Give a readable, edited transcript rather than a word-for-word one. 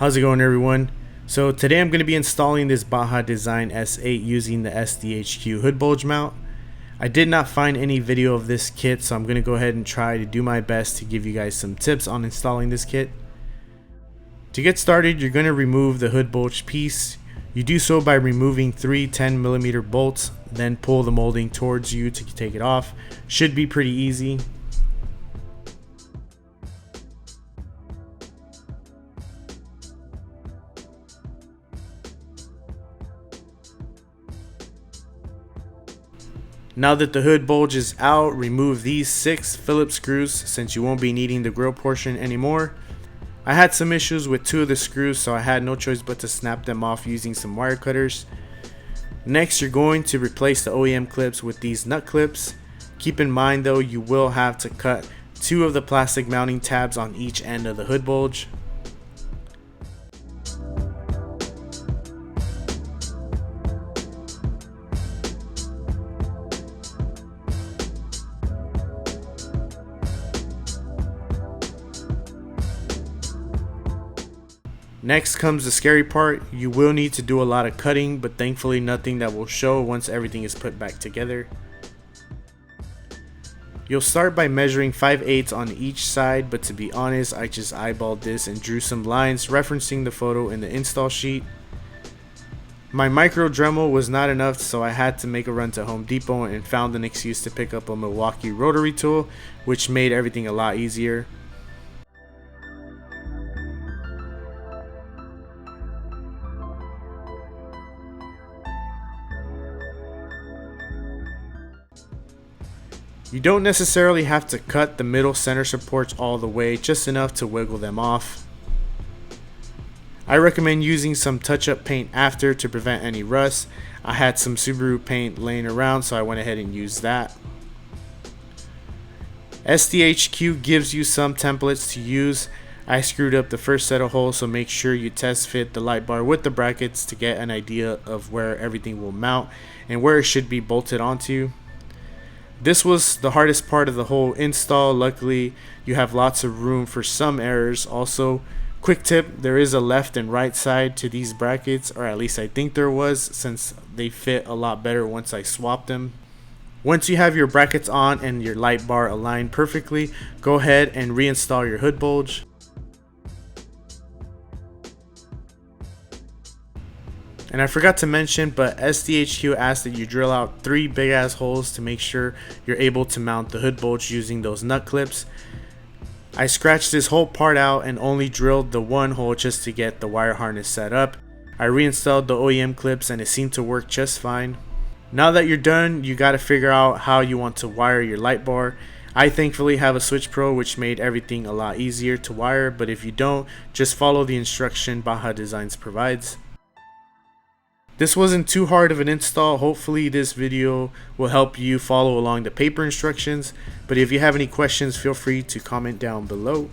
How's it going, everyone? So today I'm going to be installing this Bajadesigns S8 using the Sdhq hood bulge mount. I did not find any video of this kit, so I'm going to go ahead and try to do my best to give you guys some tips on installing this kit. To get started, you're going to remove the hood bulge piece. You do so by removing 3 10mm bolts, then pull the molding towards you to take it off. Should be pretty easy. Now that the hood bulge is out, remove these 6 Phillips screws since you won't be needing the grill portion anymore. I had some issues with 2 of the screws, so I had no choice but to snap them off using some wire cutters. Next, you're going to replace the OEM clips with these nut clips. Keep in mind though, you will have to cut 2 of the plastic mounting tabs on each end of the hood bulge. Next comes the scary part. You will need to do a lot of cutting, but thankfully nothing that will show once everything is put back together. You'll start by measuring 5/8 on each side, but to be honest, I just eyeballed this and drew some lines referencing the photo in the install sheet. My micro Dremel was not enough, so I had to make a run to Home Depot and found an excuse to pick up a Milwaukee rotary tool, which made everything a lot easier. You don't necessarily have to cut the middle center supports all the way, just enough to wiggle them off. I recommend using some touch-up paint after to prevent any rust. I had some Subaru paint laying around, so I went ahead and used that. Sdhq gives you some templates to use. I screwed up the first set of holes, so make sure you test fit the light bar with the brackets to get an idea of where everything will mount and where it should be bolted onto. This was the hardest part of the whole install. Luckily, you have lots of room for some errors. Also, quick tip, there is a left and right side to these brackets, or at least I think there was, since they fit a lot better once I swapped them. Once you have your brackets on and your light bar aligned perfectly, go ahead and reinstall your hood bulge. And I forgot to mention, but Sdhq asked that you drill out 3 big ass holes to make sure you're able to mount the hood bulge using those nut clips. I scratched this whole part out and only drilled the 1 hole just to get the wire harness set up. I reinstalled the OEM clips and it seemed to work just fine. Now that you're done, you gotta figure out how you want to wire your light bar. I thankfully have a Switch Pro, which made everything a lot easier to wire, but if you don't, just follow the instruction Bajadesigns provides. This wasn't too hard of an install. Hopefully this video will help you follow along the paper instructions, but if you have any questions, feel free to comment down below.